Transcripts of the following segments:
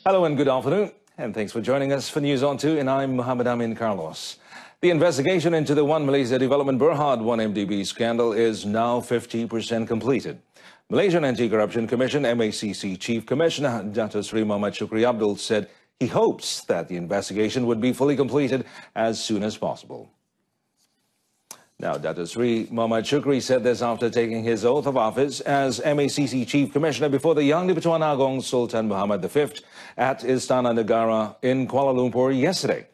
Hello and good afternoon, and thanks for joining us for News on 2, and I'm Muhammad Amin Carlos. The investigation into the One Malaysia Development Berhad 1MDB scandal is now 50% completed. Malaysian Anti-Corruption Commission MACC Chief Commissioner Dato Sri Muhammad Shukri Abdul said he hopes that the investigation would be fully completed as soon as possible. Now, Dato Sri Muhammad Shukri said this after taking his oath of office as MACC Chief Commissioner before the Yang di-Pertuan Agong Sultan Muhammad V at Istana Negara in Kuala Lumpur yesterday.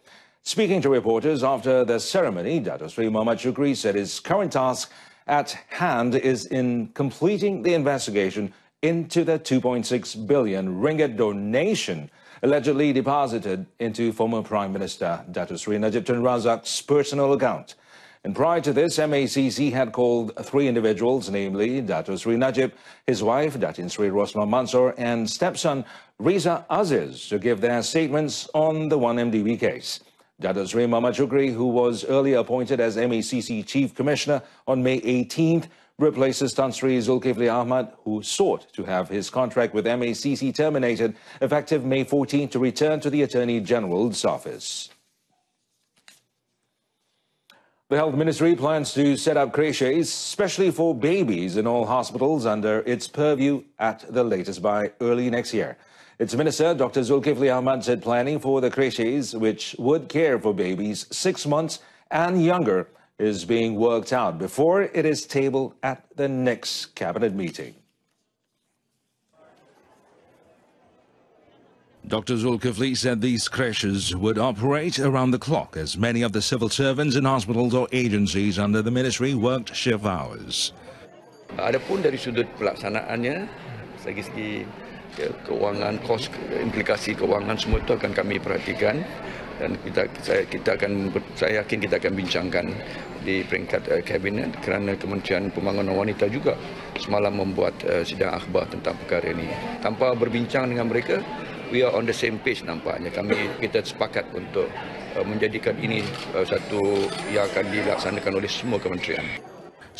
Speaking to reporters after the ceremony, Dato Sri Muhammad Shukri said his current task at hand is in completing the investigation into the 2.6 billion ringgit donation allegedly deposited into former Prime Minister Dato Sri Najib Tun Razak's personal account. And prior to this, MACC had called 3 individuals, namely Dato Sri Najib, his wife Datin Sri Rosma Mansor, and stepson Riza Aziz to give their statements on the 1MDB case. Dato Sri Muhammad Shukri, who was earlier appointed as MACC Chief Commissioner on May 18th, replaces Tan Sri Zulkifli Ahmad, who sought to have his contract with MACC terminated effective May 14th to return to the Attorney General's office. The Health Ministry plans to set up creches, especially for babies, in all hospitals under its purview at the latest by early next year. Its Minister, Dr. Zulkifli Ahmad, said planning for the creches, which would care for babies 6 months and younger, is being worked out before it is tabled at the next cabinet meeting. Dr. Zulkifli said these creches would operate around the clock as many of the civil servants in hospitals or agencies under the ministry worked shift hours. Adapun dari sudut pelaksanaannya, segi keuangan, kos, implikasi keuangan semua itu akan kami perhatikan dan saya yakin kita akan bincangkan di peringkat kabinet kerana Kementerian Pembangunan Wanita juga semalam membuat sidang akhbar tentang perkara ini. Tanpa berbincang dengan mereka, we are on the same page nampaknya. Kita sepakat untuk menjadikan ini satu yang akan dilaksanakan oleh semua kementerian.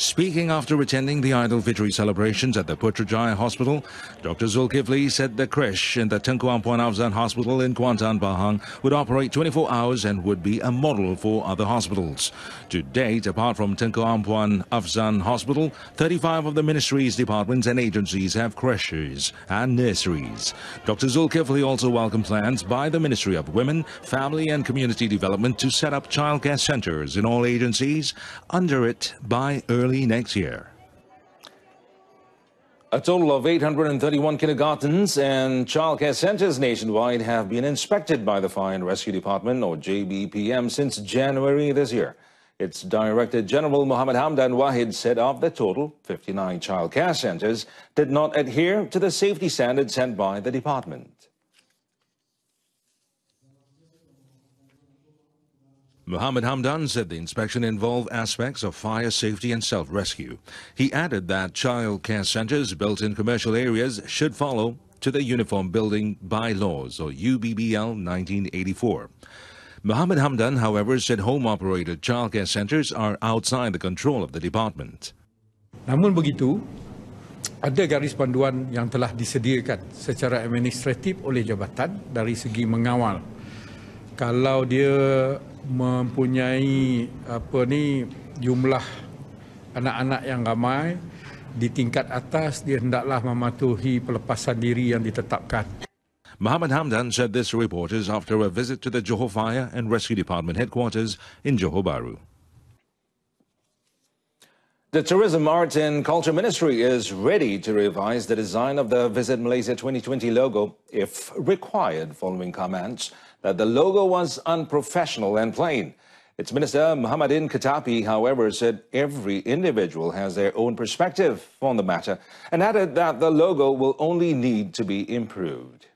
Speaking after attending the Idul Fitri celebrations at the Putrajaya Hospital, Dr. Zulkifli said the creche in the Tengku Ampuan Afzan Hospital in Kuantan, Pahang would operate 24 hours and would be a model for other hospitals. To date, apart from Tengku Ampuan Afzan Hospital, 35 of the ministry's departments and agencies have creches and nurseries. Dr. Zulkifli also welcomed plans by the Ministry of Women, Family and Community Development to set up childcare centres in all agencies under it by early next year. A total of 831 kindergartens and childcare centres nationwide have been inspected by the Fire and Rescue Department, or JBPM, since January this year. Its Director General Muhammad Hamdan Wahid said of the total, 59 childcare centres did not adhere to the safety standards set by the department. Muhammad Hamdan said the inspection involved aspects of fire safety and self-rescue. He added that child care centres built in commercial areas should follow to the Uniform Building Bylaws, or UBBL 1984. Muhammad Hamdan, however, said home-operated childcare centres are outside the control of the department. Namun begitu, ada garis panduan yang telah disediakan secara administratif oleh jabatan dari segi mengawal. Kalau dia mempunyai jumlah anak-anak yang ramai di tingkat atas, dia hendaklah mematuhi pelepasan diri yang ditetapkan. Muhammad Hamdan said this to reporters after a visit to the Johor Fire and Rescue Department headquarters in Johor Bahru. The Tourism, Arts and Culture Ministry is ready to revise the design of the Visit Malaysia 2020 logo if required, following comments that the logo was unprofessional and plain. Its Minister Muhammadin Katapi, however, said every individual has their own perspective on the matter and added that the logo will only need to be improved.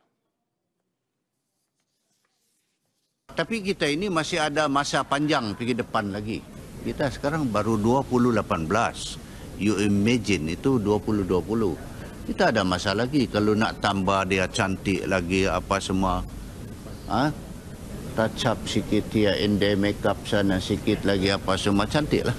Tapi kita ini masih ada masa panjang pergi depan lagi. Kita sekarang baru 2018. You imagine itu 2020. Kita ada masa lagi kalau nak tambah dia cantik lagi apa semua. Touch up sikit ya, inde makeup sana sikit lagi apa semua, cantik lah.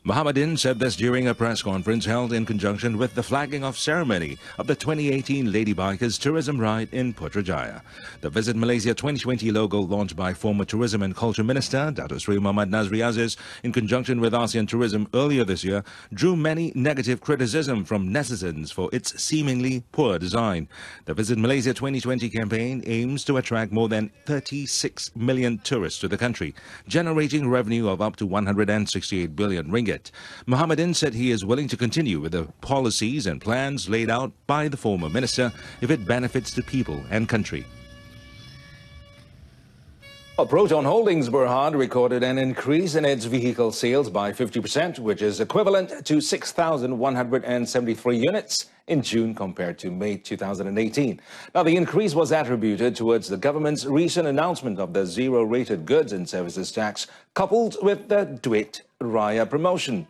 Muhammadin said this during a press conference held in conjunction with the flagging off ceremony of the 2018 Lady Bikers Tourism Ride in Putrajaya. The Visit Malaysia 2020 logo, launched by former Tourism and Culture Minister Dato Sri Muhammad Nazri Aziz in conjunction with ASEAN Tourism earlier this year, drew many negative criticism from netizens for its seemingly poor design. The Visit Malaysia 2020 campaign aims to attract more than 36 million tourists to the country, generating revenue of up to 168 billion ringgit. Muhammadin said he is willing to continue with the policies and plans laid out by the former minister if it benefits the people and country. Proton Holdings Berhad recorded an increase in its vehicle sales by 50%, which is equivalent to 6,173 units in June compared to May 2018. Now, the increase was attributed towards the government's recent announcement of the zero-rated goods and services tax, coupled with the Duit Raya promotion.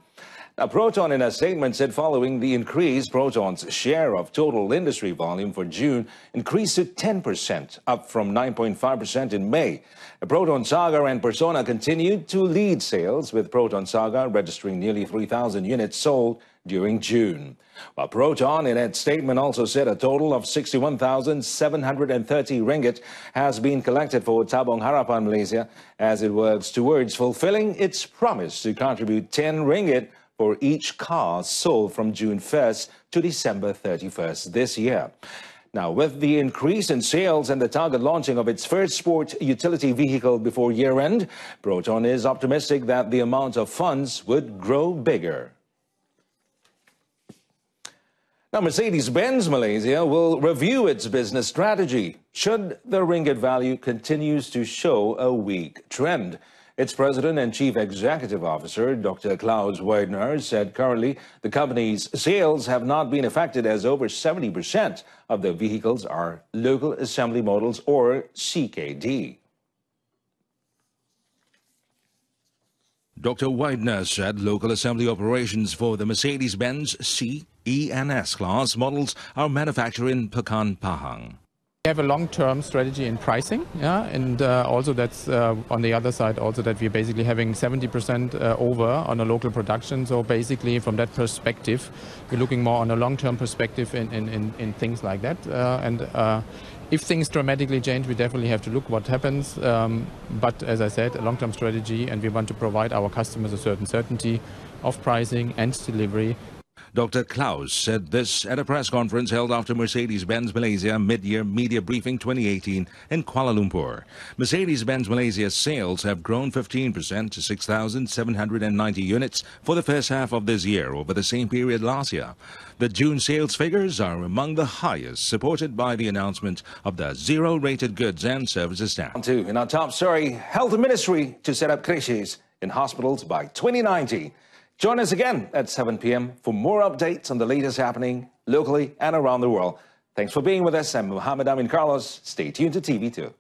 Now, Proton, in a statement, said following the increase, Proton's share of total industry volume for June increased to 10%, up from 9.5% in May. Proton Saga and Persona continued to lead sales, with Proton Saga registering nearly 3,000 units sold during June. While Proton, in its statement, also said a total of 61,730 ringgit has been collected for Tabung Harapan Malaysia as it works towards fulfilling its promise to contribute 10 ringgit for each car sold from June 1st to December 31st this year. Now, with the increase in sales and the target launching of its first sport utility vehicle before year-end, Proton is optimistic that the amount of funds would grow bigger. Now, Mercedes-Benz Malaysia will review its business strategy should the ringgit value continues to show a weak trend. Its president and chief executive officer, Dr. Klaus Weidner, said currently the company's sales have not been affected as over 70% of the vehicles are local assembly models or CKD. Dr. Weidner said local assembly operations for the Mercedes-Benz C, E and S class models are manufactured in Pekan, Pahang. We have a long-term strategy in pricing, and also that's on the other side also that we're basically having 70% over on a local production. So basically from that perspective, we're looking more on a long-term perspective in things like that. If things dramatically change, we definitely have to look what happens. But as I said, a long-term strategy, and we want to provide our customers a certain certainty of pricing and delivery. Dr. Klaus said this at a press conference held after Mercedes-Benz Malaysia Mid-Year Media Briefing 2018 in Kuala Lumpur. Mercedes-Benz Malaysia's sales have grown 15% to 6,790 units for the first half of this year over the same period last year. The June sales figures are among the highest, supported by the announcement of the zero-rated goods and services tax. In our top story, Health Ministry to set up creches in hospitals by 2090. Join us again at 7 p.m. for more updates on the latest happening locally and around the world. Thanks for being with us. I'm Mohammed Amin Carlos. Stay tuned to TV2.